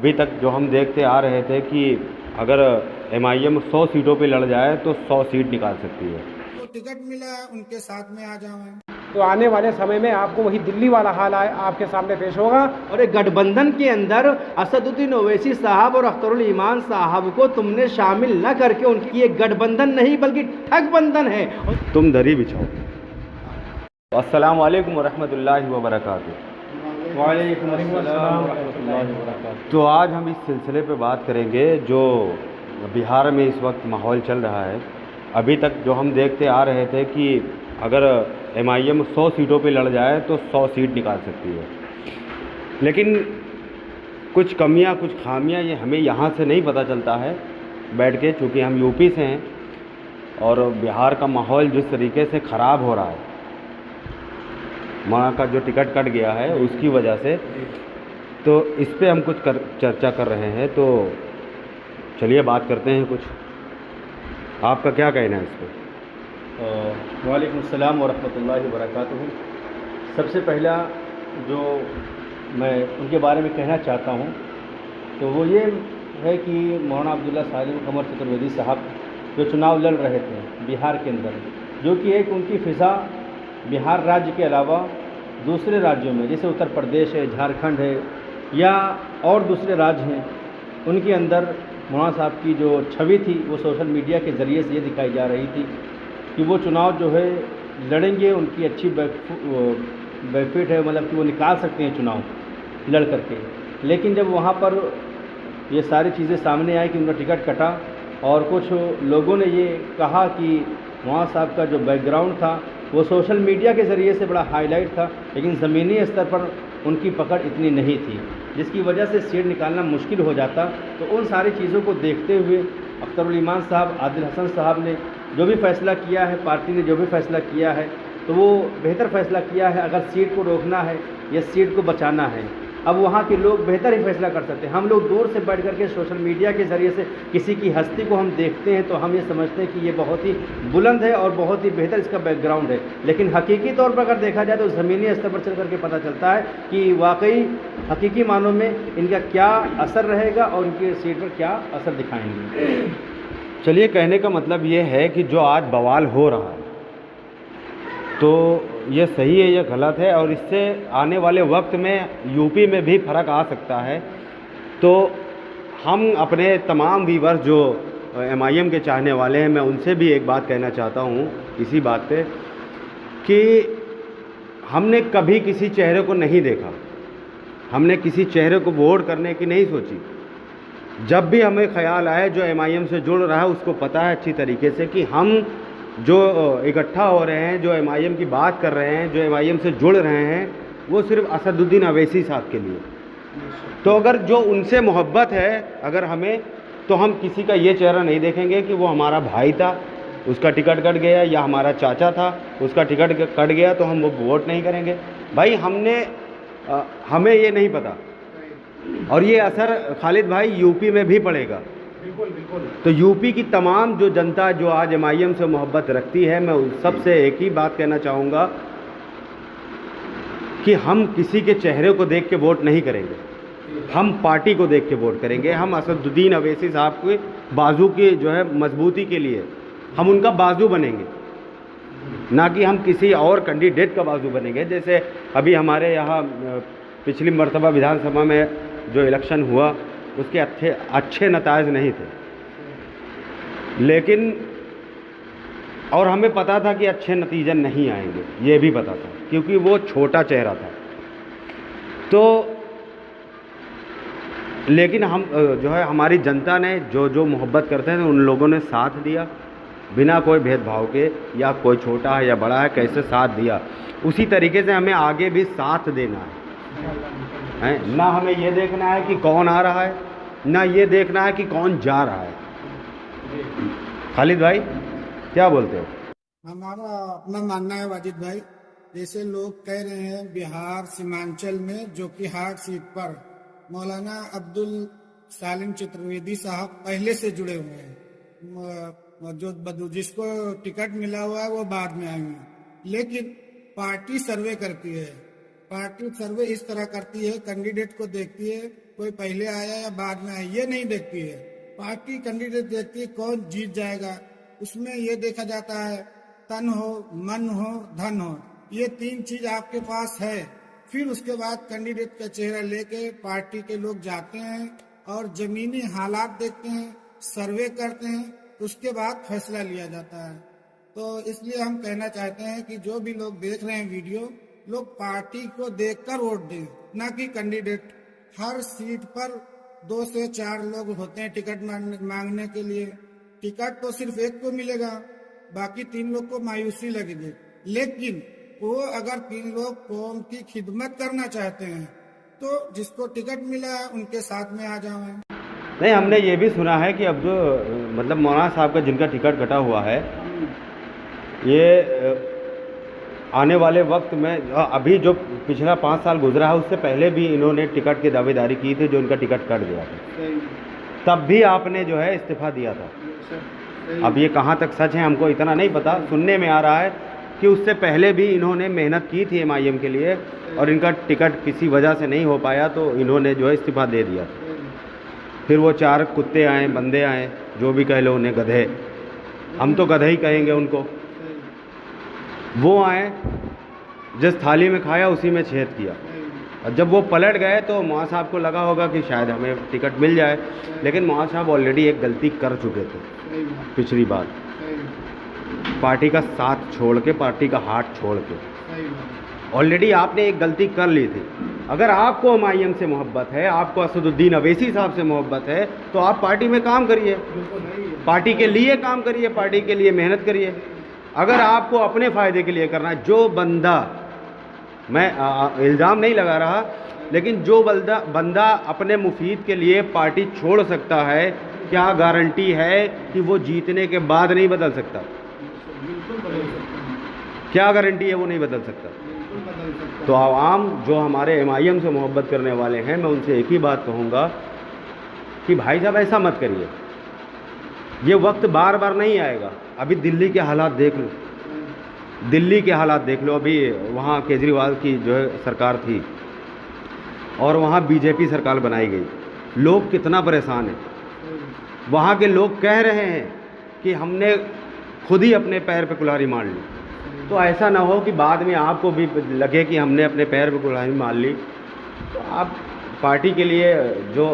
अभी तक जो हम देखते आ रहे थे कि अगर एमआईएम 100 सीटों पे लड़ जाए तो 100 सीट निकाल सकती है। तो टिकट मिला है उनके साथ में आ जाऊं। तो आने वाले समय में आपको वही दिल्ली वाला हाल आपके सामने पेश होगा। और एक गठबंधन के अंदर असदुद्दीन ओवैसी साहब और अख्तरुल ईमान साहब को तुमने शामिल न करके उनकी ये गठबंधन नहीं बल्कि ठगबंधन है। तुम दरी बिछाओ। अस्सलाम वालेकुम वरहमतुल्लाहि वबरकातुहू। वालेकुम अस्सलाम वरहमतुल्लाहि वबरकातुहू। तो आज हम इस सिलसिले पे बात करेंगे जो बिहार में इस वक्त माहौल चल रहा है। अभी तक जो हम देखते आ रहे थे कि अगर एमआईएम 100 सीटों पे लड़ जाए तो 100 सीट निकाल सकती है, लेकिन कुछ कमियां कुछ खामियां ये हमें यहाँ से नहीं पता चलता है बैठ के, चूँकि हम यूपी से हैं और बिहार का माहौल जिस तरीके से ख़राब हो रहा है, वहाँ का जो टिकट कट गया है उसकी वजह से, तो इस पे हम कुछ चर्चा कर रहे हैं। तो चलिए बात करते हैं कुछ। आपका क्या कहना है इस पर? वालेकुम अस्सलाम वरहमतुल्लाहि वबरकातुहू। सबसे पहला जो मैं उनके बारे में कहना चाहता हूँ तो वो ये है कि मौलाना अब्दुल्ला सालिम कमर चतुर्वेदी साहब जो चुनाव लड़ रहे थे बिहार के अंदर, जो कि एक उनकी फ़िज़ा बिहार राज्य के अलावा दूसरे राज्यों में जैसे उत्तर प्रदेश है, झारखंड है या और दूसरे राज्य हैं, उनके अंदर मौलाना साहब की जो छवि थी वो सोशल मीडिया के ज़रिए से ये दिखाई जा रही थी कि वो चुनाव जो है लड़ेंगे, उनकी अच्छी बेनिफिट है, मतलब कि वो निकाल सकते हैं चुनाव लड़ करके। लेकिन जब वहाँ पर ये सारी चीज़ें सामने आई कि उनका टिकट कटा और कुछ लोगों ने ये कहा कि मौलाना साहब का जो बैकग्राउंड था वो सोशल मीडिया के ज़रिए से बड़ा हाईलाइट था, लेकिन ज़मीनी स्तर पर उनकी पकड़ इतनी नहीं थी, जिसकी वजह से सीट निकालना मुश्किल हो जाता। तो उन सारी चीज़ों को देखते हुए अख्तरुल ईमान साहब, आदिल हसन साहब ने जो भी फ़ैसला किया है, पार्टी ने जो भी फ़ैसला किया है, तो वो बेहतर फ़ैसला किया है। अगर सीट को रोकना है या सीट को बचाना है, अब वहाँ के लोग बेहतर ही फैसला कर सकते हैं। हम लोग दूर से बैठ करके सोशल मीडिया के ज़रिए से किसी की हस्ती को हम देखते हैं तो हम ये समझते हैं कि ये बहुत ही बुलंद है और बहुत ही बेहतर इसका बैकग्राउंड है, लेकिन हकीकी तौर पर अगर देखा जाए तो ज़मीनी स्तर पर चल करके पता चलता है कि वाकई हकीकी मानों में इनका क्या असर रहेगा और इनकी सीट पर क्या असर दिखाएंगे। चलिए, कहने का मतलब ये है कि जो आज बवाल हो रहा है तो ये सही है या गलत है, और इससे आने वाले वक्त में यूपी में भी फ़र्क आ सकता है। तो हम अपने तमाम व्यूअर्स जो एमआईएम के चाहने वाले हैं, मैं उनसे भी एक बात कहना चाहता हूँ इसी बात पे कि हमने कभी किसी चेहरे को नहीं देखा, हमने किसी चेहरे को वोट करने की नहीं सोची। जब भी हमें ख्याल आए जो एमआईएम से जुड़ रहा है उसको पता है अच्छी तरीके से कि हम जो इकट्ठा हो रहे हैं, जो एमआईएम की बात कर रहे हैं, जो एमआईएम से जुड़ रहे हैं, वो सिर्फ असदुद्दीन ओवैसी साहब के लिए। तो अगर जो उनसे मोहब्बत है अगर हमें, तो हम किसी का ये चेहरा नहीं देखेंगे कि वो हमारा भाई था उसका टिकट कट गया, या हमारा चाचा था उसका टिकट कट गया तो हम वो वोट नहीं करेंगे। भाई हमें ये नहीं पता, और ये असर खालिद भाई यूपी में भी पड़ेगा। बिल्कुल बिल्कुल। तो यूपी की तमाम जो जनता जो आज एमआईएम से मोहब्बत रखती है, मैं उन सबसे एक ही बात कहना चाहूँगा कि हम किसी के चेहरे को देख के वोट नहीं करेंगे, हम पार्टी को देख के वोट करेंगे। हम असदुद्दीन ओवैसी साहब के बाजू की जो है मजबूती के लिए हम उनका बाजू बनेंगे, ना कि हम किसी और कैंडिडेट का बाजू बनेंगे। जैसे अभी हमारे यहाँ पिछली मर्तबा विधानसभा में जो इलेक्शन हुआ उसके अच्छे नताइज नहीं थे, लेकिन और हमें पता था कि अच्छे नतीजे नहीं आएंगे, ये भी पता था क्योंकि वो छोटा चेहरा था। तो लेकिन हम जो है हमारी जनता ने जो मोहब्बत करते हैं उन लोगों ने साथ दिया बिना कोई भेदभाव के, या कोई छोटा है या बड़ा है, कैसे साथ दिया, उसी तरीके से हमें आगे भी साथ देना है। ना हमें ये देखना है कि कौन आ रहा है, ना ये देखना है कि कौन जा रहा है। खालिद भाई क्या बोलते हो? हमारा अपना मानना है वाजिद भाई, जैसे लोग कह रहे हैं बिहार सीमांचल में जो कि हार्ड सीट पर मौलाना अब्दुल सालिम चतुर्वेदी साहब पहले से जुड़े हुए हैं, जो जिसको टिकट मिला हुआ है वो बाद में आए हैं, लेकिन पार्टी सर्वे करती है। पार्टी सर्वे इस तरह करती है, कैंडिडेट को देखती है कोई पहले आया या बाद में आया, ये नहीं देखती है। पार्टी कैंडिडेट देखती है कौन जीत जाएगा। उसमें ये देखा जाता है तन हो, मन हो, धन हो, ये 3 चीज आपके पास है। फिर उसके बाद कैंडिडेट का चेहरा लेके पार्टी के लोग जाते हैं और जमीनी हालात देखते हैं, सर्वे करते हैं, उसके बाद फैसला लिया जाता है। तो इसलिए हम कहना चाहते हैं कि जो भी लोग देख रहे हैं वीडियो, लोग पार्टी को देखकर वोट दें, ना कि कैंडिडेट। हर सीट पर 2 से 4 लोग होते हैं टिकट मांगने के लिए। टिकट तो सिर्फ एक को मिलेगा, बाकी 3 लोग को मायूसी लगेगी। लेकिन वो अगर 3 लोग कौम की खिदमत करना चाहते हैं तो जिसको टिकट मिला है उनके साथ में आ जाएं। नहीं, हमने ये भी सुना है कि अब जो मतलब मौलाना साहब का जिनका टिकट कटा हुआ है, ये आने वाले वक्त में अभी जो पिछला 5 साल गुजरा है उससे पहले भी इन्होंने टिकट की दावेदारी की थी, जो इनका टिकट कट गया था। तब भी आपने जो है इस्तीफा दिया था। अब ये कहाँ तक सच है हमको इतना नहीं पता, सुनने में आ रहा है कि उससे पहले भी इन्होंने मेहनत की थी MIM के लिए और इनका टिकट किसी वजह से नहीं हो पाया तो इन्होंने जो है इस्तीफा दे दिया। फिर वो 4 कुत्ते आए, बंदे आए, जो भी कह लो उन्हें, गधे, हम तो गधे ही कहेंगे उनको। वो आए, जिस थाली में खाया उसी में छेद किया। और जब वो पलट गए तो मौलाना साहब को लगा होगा कि शायद हमें टिकट मिल जाए, लेकिन मौलाना साहब ऑलरेडी एक गलती कर चुके थे पिछली बार, पार्टी का साथ छोड़ के, पार्टी का हाथ छोड़ के। ऑलरेडी आपने एक गलती कर ली थी। अगर आपको MIM से मोहब्बत है, आपको असदुद्दीन अवैसी साहब से मोहब्बत है, तो आप पार्टी में काम करिए, पार्टी के लिए काम करिए, पार्टी के लिए मेहनत करिए। अगर आपको अपने फ़ायदे के लिए करना है, जो बंदा, मैं इल्ज़ाम नहीं लगा रहा, लेकिन जो बंदा अपने मुफीद के लिए पार्टी छोड़ सकता है, क्या गारंटी है कि वो जीतने के बाद नहीं बदल सकता? क्या गारंटी है वो नहीं बदल सकता? तो आवाम जो हमारे MIM से मोहब्बत करने वाले हैं, मैं उनसे एक ही बात कहूँगा कि भाई साहब ऐसा मत करिए। ये वक्त बार बार नहीं आएगा। अभी दिल्ली के हालात देख लो, दिल्ली के हालात देख लो। अभी वहाँ केजरीवाल की जो है सरकार थी और वहाँ BJP सरकार बनाई गई, लोग कितना परेशान हैं। वहाँ के लोग कह रहे हैं कि हमने खुद ही अपने पैर पे कुल्हाड़ी मार ली। तो ऐसा ना हो कि बाद में आपको भी लगे कि हमने अपने पैर पे कुल्हाड़ी मार ली। तो आप पार्टी के लिए जो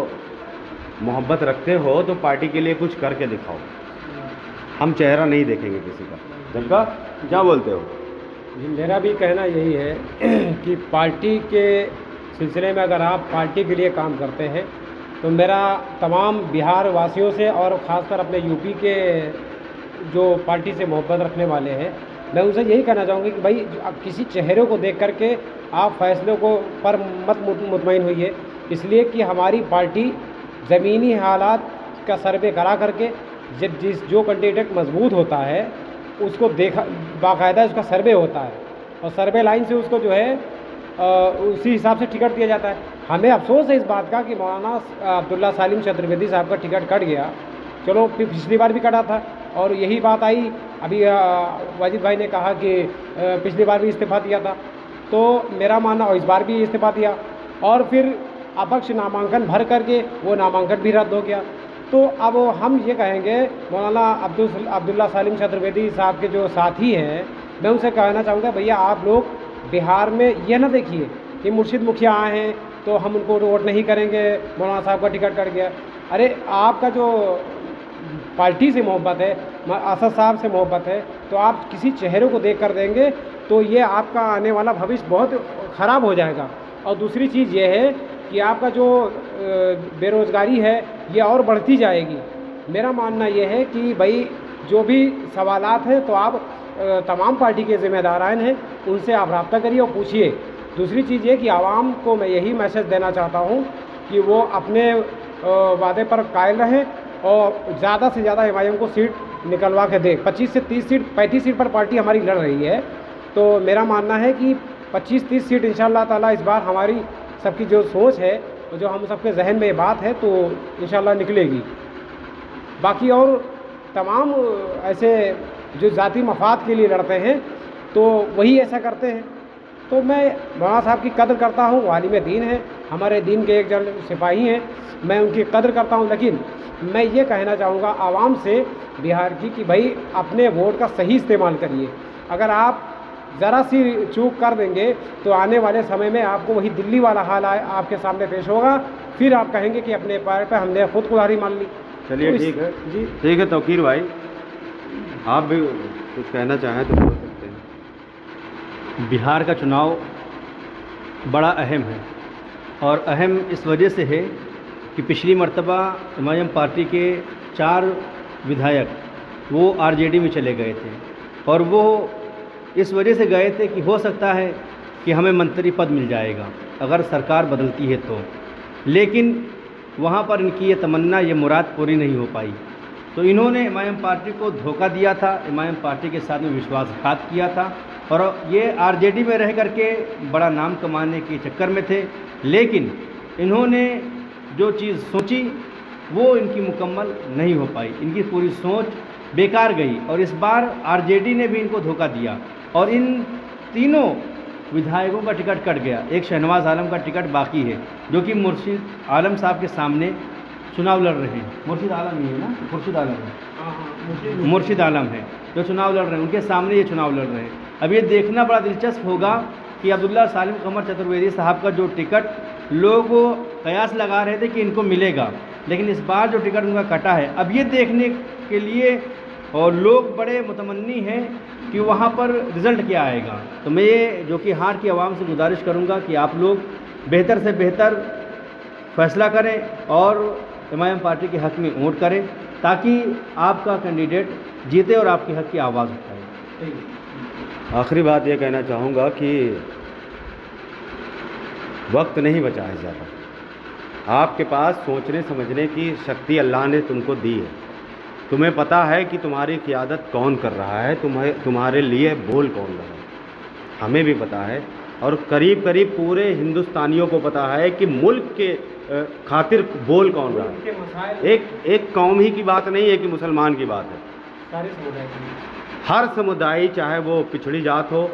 मोहब्बत रखते हो तो पार्टी के लिए कुछ करके दिखाओ। हम चेहरा नहीं देखेंगे किसी का। जबका क्या बोलते हो? मेरा भी कहना यही है कि पार्टी के सिलसिले में अगर आप पार्टी के लिए काम करते हैं तो मेरा तमाम बिहार वासियों से और ख़ासकर अपने यूपी के जो पार्टी से मोहब्बत रखने वाले हैं, मैं उनसे यही कहना चाहूँगी कि भाई किसी चेहरे को देख करके आप फैसलों को पर मत मुतमईन होइए, इसलिए कि हमारी पार्टी ज़मीनी हालात का सर्वे करा करके जो कैंडिडेट मजबूत होता है उसको देखा, बाकायदा उसका सर्वे होता है और सर्वे लाइन से उसको जो है उसी हिसाब से टिकट दिया जाता है। हमें अफसोस है इस बात का कि मौलाना अब्दुल्ला सालिम चतुर्वेदी साहब का टिकट कट गया। चलो पिछली बार भी कटा था और यही बात आई, अभी वाजिद भाई ने कहा कि पिछली बार भी इस्तीफ़ा दिया था, तो मेरा मानना और इस बार भी इस्तीफ़ा दिया और फिर अपक्ष नामांकन भर करके वो नामांकन भी रद्द हो गया। तो अब हम ये कहेंगे मौलाना अब्दुल्ला सालिम चतुर्वेदी साहब के जो साथी हैं, मैं उनसे कहना चाहूँगा भैया आप लोग बिहार में ये ना देखिए कि मुर्शिद मुखिया आए हैं तो हम उनको वोट नहीं करेंगे, मौलाना साहब का टिकट कट गया। अरे आपका जो पार्टी से मोहब्बत है, असद साहब से मोहब्बत है, तो आप किसी चेहरे को देख कर देंगे तो ये आपका आने वाला भविष्य बहुत ख़राब हो जाएगा। और दूसरी चीज़ ये है कि आपका जो बेरोज़गारी है ये और बढ़ती जाएगी। मेरा मानना ये है कि भाई जो भी सवालात हैं तो आप तमाम पार्टी के ज़िम्मेदारान हैं उनसे आप रब्ता करिए और पूछिए। दूसरी चीज़ ये कि आवाम को मैं यही मैसेज देना चाहता हूँ कि वो अपने वादे पर कायल रहें और ज़्यादा से ज़्यादा MIM को सीट निकलवा के दे। 25 से 30 सीट, 35 सीट पर पार्टी हमारी लड़ रही है, तो मेरा मानना है कि 25-30 सीट इंशाअल्लाह ताला इस बार हमारी सबकी जो सोच है, जो हम सबके जहन में ये बात है, तो इंशाअल्लाह निकलेगी। बाकी और तमाम ऐसे जो ज़ाती मफाद के लिए लड़ते हैं तो वही ऐसा करते हैं। तो मैं मौलाना साहब की कदर करता हूँ, वो आलिम दीन है हमारे दीन के एक जन सिपाही हैं, मैं उनकी कदर करता हूं, लेकिन मैं ये कहना चाहूँगा आवाम से बिहार की कि भाई अपने वोट का सही इस्तेमाल करिए। अगर आप ज़रा सी चूक कर देंगे तो आने वाले समय में आपको वही दिल्ली वाला हाल आपके सामने पेश होगा, फिर आप कहेंगे कि अपने पैर पे हमने खुद कुल्हाड़ी मान ली। चलिए तो ठीक है जी ठीक है तौकीर भाई, आप भी कुछ कहना चाहें तो बोल सकते हैं। बिहार का चुनाव बड़ा अहम है, और अहम इस वजह से है कि पिछली मर्तबा एमआईएम पार्टी के 4 विधायक वो आरजेडी में चले गए थे, और वो इस वजह से गए थे कि हो सकता है कि हमें मंत्री पद मिल जाएगा अगर सरकार बदलती है तो, लेकिन वहाँ पर इनकी ये तमन्ना, ये मुराद पूरी नहीं हो पाई। तो इन्होंने एमआईएम पार्टी को धोखा दिया था, एमआईएम पार्टी के साथ में विश्वासघात किया था, और ये आरजेडी में रह करके बड़ा नाम कमाने के चक्कर में थे। लेकिन इन्होंने जो चीज़ सोची वो इनकी मुकम्मल नहीं हो पाई, इनकी पूरी सोच बेकार गई, और इस बार आरजेडी ने भी इनको धोखा दिया और इन तीनों विधायकों का टिकट कट गया। एक शहनवाज आलम का टिकट बाकी है, जो कि मुर्शिद आलम साहब के सामने चुनाव लड़ रहे हैं। मुर्शिद आलम ही है ना, मुर्शिद आलम है, मुर्शिद आलम है जो चुनाव लड़ रहे हैं, उनके सामने ये चुनाव लड़ रहे हैं। अब ये देखना बड़ा दिलचस्प होगा कि अब्दुल्ला सालिम कमर चतुर्वेदी साहब का जो टिकट लोग कयास लगा रहे थे कि इनको मिलेगा, लेकिन इस बार जो टिकट उनका कटा है, अब ये देखने के लिए और लोग बड़े मुतमन्नी हैं कि वहाँ पर रिज़ल्ट क्या आएगा। तो मैं ये जो कि हार की आवाम से गुजारिश करूँगा कि आप लोग बेहतर से बेहतर फैसला करें और एमआईएम पार्टी के हक़ में वोट करें, ताकि आपका कैंडिडेट जीते और आपके हक़ की आवाज़ उठाए। आखिरी बात ये कहना चाहूँगा कि वक्त नहीं बचा है ज़्यादा। आपके पास सोचने समझने की शक्ति अल्लाह ने तुमको दी है। तुम्हें पता है कि तुम्हारी क़ियादत कौन कर रहा है, तुम्हारे लिए बोल कौन रहा है। हमें भी पता है, और करीब करीब पूरे हिंदुस्तानियों को पता है कि मुल्क के खातिर बोल कौन रहा है। एक कौम ही की बात नहीं है कि मुसलमान की बात है, सारे समुदाय की। हर समुदाय, चाहे वो पिछड़ी जात हो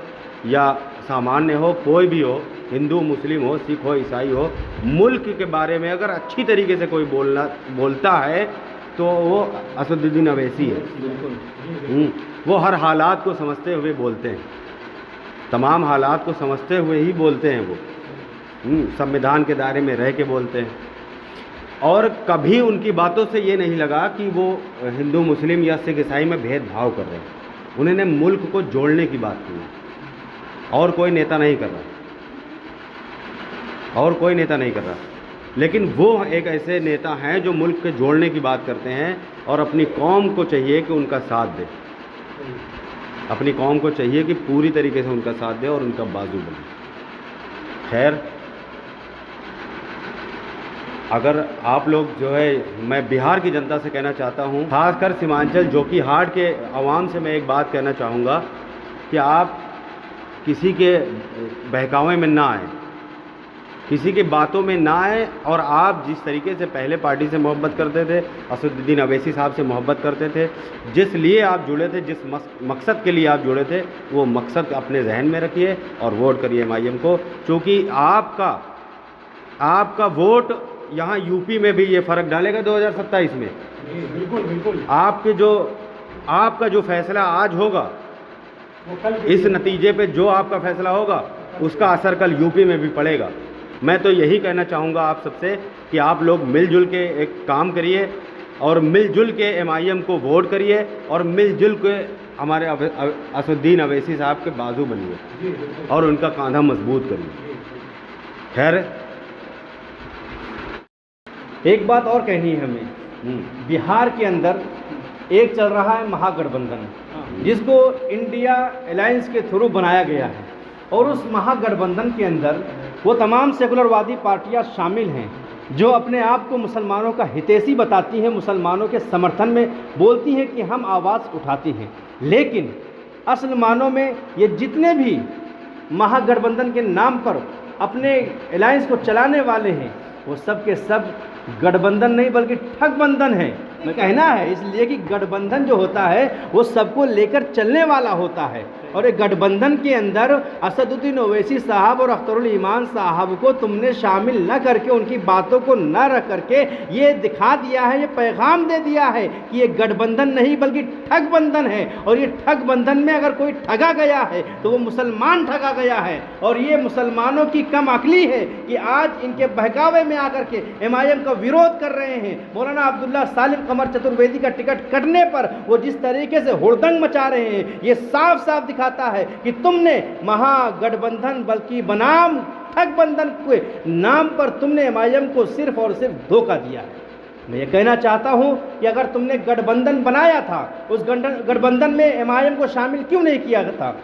या सामान्य हो, कोई भी हो, हिंदू मुस्लिम हो, सिख हो, ईसाई हो, मुल्क के बारे में अगर अच्छी तरीके से कोई बोलता है तो वो असदुद्दीन अवैसी है। बिल्कुल वो हर हालात को समझते हुए बोलते हैं, तमाम हालात को समझते हुए ही बोलते हैं। वो संविधान के दायरे में रह के बोलते हैं, और कभी उनकी बातों से ये नहीं लगा कि वो हिंदू मुस्लिम या सिख ईसाई में भेदभाव कर रहे हैं। उन्होंने मुल्क को जोड़ने की बात की, और कोई नेता नहीं कर रहा, और कोई नेता नहीं कर रहा। लेकिन वो एक ऐसे नेता हैं जो मुल्क के जोड़ने की बात करते हैं, और अपनी कौम को चाहिए कि उनका साथ दे, अपनी कौम को चाहिए कि पूरी तरीके से उनका साथ दे और उनका बाजू बने। खैर, अगर आप लोग जो है, मैं बिहार की जनता से कहना चाहता हूँ, खासकर सीमांचल जोकीहाट के आवाम से मैं एक बात कहना चाहूँगा कि आप किसी के बहकावे में ना आए, किसी की बातों में ना आए, और आप जिस तरीके से पहले पार्टी से मोहब्बत करते थे, असदुद्दीन अवैसी साहब से मोहब्बत करते थे, जिस लिए आप जुड़े थे, जिस मकसद के लिए आप जुड़े थे, वो मकसद अपने जहन में रखिए और वोट करिए एमआईएम को। क्योंकि आपका वोट यहाँ यूपी में भी ये फ़र्क डालेगा 2027 में। बिल्कुल बिल्कुल। आपका जो फैसला आज होगा, इस नतीजे पे जो आपका फैसला होगा, उसका असर कल यूपी में भी पड़ेगा। मैं तो यही कहना चाहूँगा आप सबसे कि आप लोग मिलजुल के एक काम करिए, और मिलजुल के एमआईएम को वोट करिए, और मिलजुल के हमारे असदुद्दीन अवैसी साहब के बाजू बनिए और उनका कांधा मजबूत करिए। खैर, एक बात और कहनी है हमें। बिहार के अंदर एक चल रहा है महागठबंधन, जिसको इंडिया अलायंस के थ्रू बनाया गया है, और उस महागठबंधन के अंदर वो तमाम सेकुलरवादी पार्टियां शामिल हैं जो अपने आप को मुसलमानों का हितैषी बताती हैं, मुसलमानों के समर्थन में बोलती हैं कि हम आवाज़ उठाती हैं। लेकिन असल मानों में ये जितने भी महागठबंधन के नाम पर अपने अलायंस को चलाने वाले हैं, वो सब के सब गठबंधन नहीं बल्कि ठगबंधन है। कहना है, इसलिए कि गठबंधन जो होता है वो सबको लेकर चलने वाला होता है। और एक गठबंधन के अंदर असदुद्दीन ओवैसी साहब और अख्तरुल ईमान साहब को तुमने शामिल न करके, उनकी बातों को न रख करके ये दिखा दिया है, ये पैगाम दे दिया है कि ये गठबंधन नहीं बल्कि ठग बंधन है। और ये ठग बंधन में अगर कोई ठगा गया है तो वो मुसलमान ठगा गया है। और ये मुसलमानों की कम अकली है कि आज इनके बहकावे में आकर के MIM का विरोध कर रहे हैं। मौलाना अब्दुल्ला सालिम कमर चतुर्वेदी का टिकट कटने पर वो जिस तरीके से हुड़दंग मचा रहे हैं, ये साफ साफ दिखाता है कि तुमने महागठबंधन बल्कि बनाम ठग बंधन के नाम पर तुमने MIM को सिर्फ और सिर्फ धोखा दिया है। मैं ये कहना चाहता हूं कि अगर तुमने गठबंधन बनाया था, उस गठबंधन में MIM को शामिल क्यों नहीं किया था?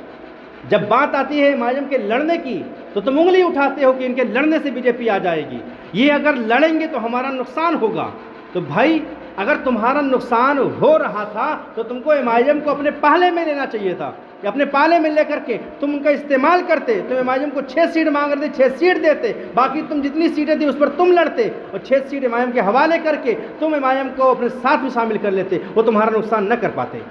जब बात आती है MIM के लड़ने की तो तुम उंगली उठाते हो कि इनके लड़ने से बीजेपी आ जाएगी, ये अगर लड़ेंगे तो हमारा नुकसान होगा। तो भाई अगर तुम्हारा नुकसान हो रहा था तो तुमको MIM को अपने पाले में लेना चाहिए था, कि अपने पाले में लेकर के तुम उनका इस्तेमाल करते। तुम MIM को 6 सीट मांग रहे थे, 6 सीट देते, बाकी तुम जितनी सीटें थी उस पर तुम लड़ते और 6 सीट MIM के हवाले करके तुम MIM को अपने साथ में शामिल कर लेते, वो तुम्हारा नुकसान न कर पाते।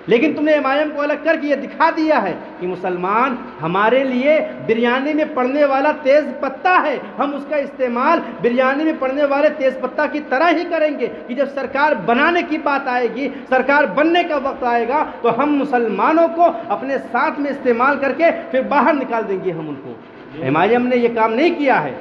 लेकिन तुमने MIM को अलग करके ये दिखा दिया है कि मुसलमान हमारे लिए बिरयानी में पड़ने वाला तेज़ पत्ता है, हम उसका इस्तेमाल बिरयानी में पड़ने वाले तेज़ पत्ता की तरह ही करेंगे कि जब सरकार बनाने की बात आएगी, सरकार बनने का वक्त आएगा तो हम मुसलमानों को अपने साथ में इस्तेमाल करके फिर बाहर निकाल देंगे हम उनको। MIM ने ये काम नहीं किया है।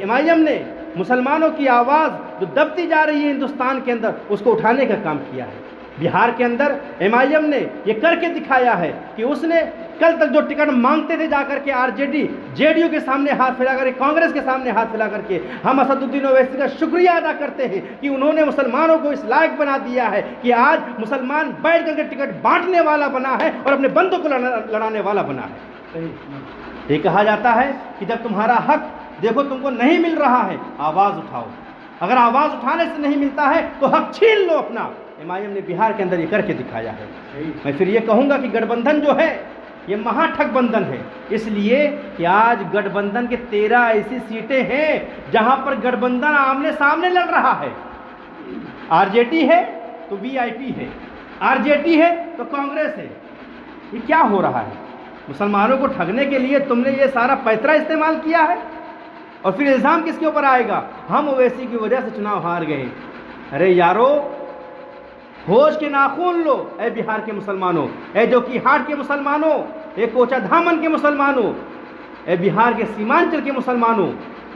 MIM ने मुसलमानों की आवाज़ जो दबती जा रही है हिंदुस्तान के अंदर, उसको उठाने का काम किया है। बिहार के अंदर MIM ने ये करके दिखाया है कि उसने कल तक जो टिकट मांगते थे जाकर के RJD JDU के सामने हाथ फैला करके, कांग्रेस के सामने हाथ फैला करके, हम असदुद्दीन ओवैसी का शुक्रिया अदा करते हैं कि उन्होंने मुसलमानों को इस लायक बना दिया है कि आज मुसलमान बैठ करके टिकट बांटने वाला बना है और अपने बंदों को लड़ाने वाला बना है। ये कहा जाता है कि जब तुम्हारा हक देखो तुमको नहीं मिल रहा है, आवाज़ उठाओ। अगर आवाज़ उठाने से नहीं मिलता है तो हक छीन लो अपना। MIM ने बिहार के अंदर ये करके दिखाया है। मैं फिर ये कहूँगा कि गठबंधन जो है ये महाठग बंधन है, इसलिए कि आज गठबंधन के 13 ऐसी सीटें हैं जहाँ पर गठबंधन आमने सामने लड़ रहा है। RJD है तो VIP है, RJD है तो कांग्रेस है। ये क्या हो रहा है? मुसलमानों को ठगने के लिए तुमने ये सारा पैतरा इस्तेमाल किया है और फिर इल्ज़ाम किसके ऊपर आएगा? हम ओवैसी की वजह से चुनाव हार गए। अरे यारो, होश के नाखून लो ए बिहार के मुसलमानों, ए जोकीहाट के मुसलमानों, ए कोचाधामन के मुसलमानों, ए बिहार के सीमांचल के मुसलमानों,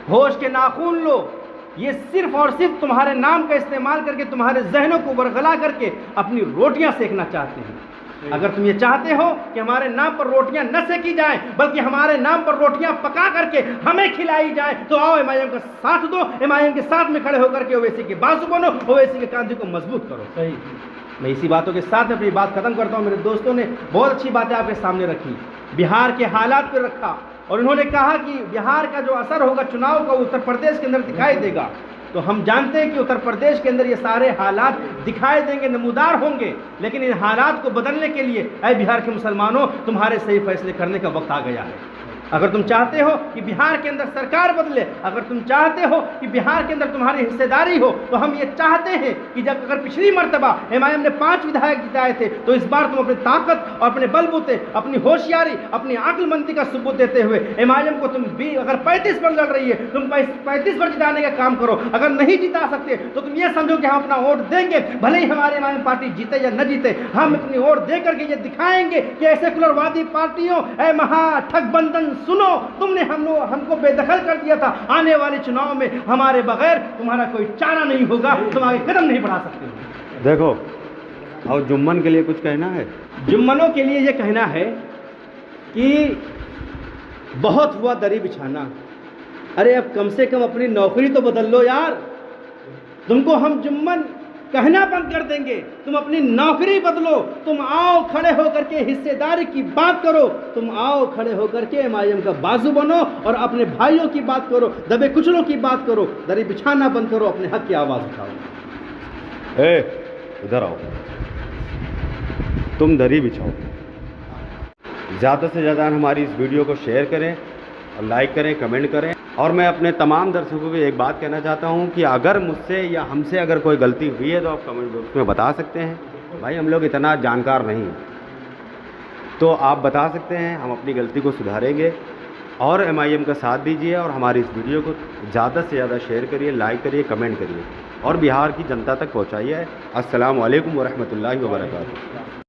होश के नाखून लो। ये सिर्फ और सिर्फ तुम्हारे नाम का इस्तेमाल करके तुम्हारे जहनों को बरगला करके अपनी रोटियां सेकना चाहते हैं। अगर तुम ये चाहते हो कि हमारे नाम पर रोटियां न सेकी जाएं बल्कि हमारे नाम पर रोटियां पका करके हमें खिलाई जाए तो आओ MIM का साथ दो, MIM के साथ में खड़े होकर के ओवैसी के बाजू बनो, ओवैसी के कांधे को मजबूत करो। सही। मैं इसी बातों के साथ अपनी बात खत्म करता हूँ। मेरे दोस्तों ने बहुत अच्छी बातें आपके सामने रखी, बिहार के हालात पर रखा और उन्होंने कहा कि बिहार का जो असर होगा चुनाव का उत्तर प्रदेश के अंदर दिखाई देगा। तो हम जानते हैं कि उत्तर प्रदेश के अंदर ये सारे हालात दिखाई देंगे, नमूदार होंगे, लेकिन इन हालात को बदलने के लिए ऐ बिहार के मुसलमानों तुम्हारे सही फैसले करने का वक्त आ गया है। अगर तुम चाहते हो कि बिहार के अंदर सरकार बदले, अगर तुम चाहते हो कि बिहार के अंदर तुम्हारी हिस्सेदारी हो, तो हम ये चाहते हैं कि जब अगर पिछली मर्तबा MIM ने 5 विधायक जिताए थे तो इस बार तुम अपनी ताकत और अपने बलबूते, अपनी होशियारी, अपनी अक्लमंदी का सबूत देते हुए MIM को तुम भी अगर 35 पर लड़ रही है तुम 35 पर जिताने का काम करो। अगर नहीं जिता सकते तो तुम ये समझो कि हम अपना वोट देंगे, भले ही हमारी MIM पार्टी जीते या न जीते, हम अपनी वोट दे करके ये दिखाएंगे कि ऐसे सेकुलरवादी पार्टियों, ऐ महा-ठग बंधन सुनो, तुमने हमको बेदखल कर दिया था। आने वाले चुनाव में हमारे बगैर तुम्हारा कोई चारा नहीं होगा, तुम आगे कदम नहीं बढ़ा सकते हो। देखो, और जुम्मन के लिए कुछ कहना है? जुम्मनों के लिए ये कहना है कि बहुत हुआ दरी बिछाना, अरे अब कम से कम अपनी नौकरी तो बदल लो यार। तुमको हम जुम्मन कहना बंद कर देंगे, तुम अपनी नौकरी बदलो, तुम आओ खड़े होकर के हिस्सेदारी की बात करो, तुम आओ खड़े होकर के MIM का बाजू बनो और अपने भाइयों की बात करो, दबे कुचलों की बात करो, दरी बिछाना बंद करो, अपने हक की आवाज़ उठाओ। इधर आओ, तुम दरी बिछाओ। ज़्यादा से ज़्यादा हमारी इस वीडियो को शेयर करें लाइक करें, कमेंट करें। और मैं अपने तमाम दर्शकों को एक बात कहना चाहता हूँ कि अगर मुझसे या हमसे अगर कोई गलती हुई है तो आप कमेंट बॉक्स में बता सकते हैं। भाई हम लोग इतना जानकार नहीं हैं, तो आप बता सकते हैं, हम अपनी गलती को सुधारेंगे। और MIM का साथ दीजिए और हमारी इस वीडियो को ज़्यादा से ज़्यादा शेयर करिए, लाइक करिए, कमेंट करिए और बिहार की जनता तक पहुँचाइए। अस्सलाम वालेकुम वरहमतुल्लाहि वबरकातुहू।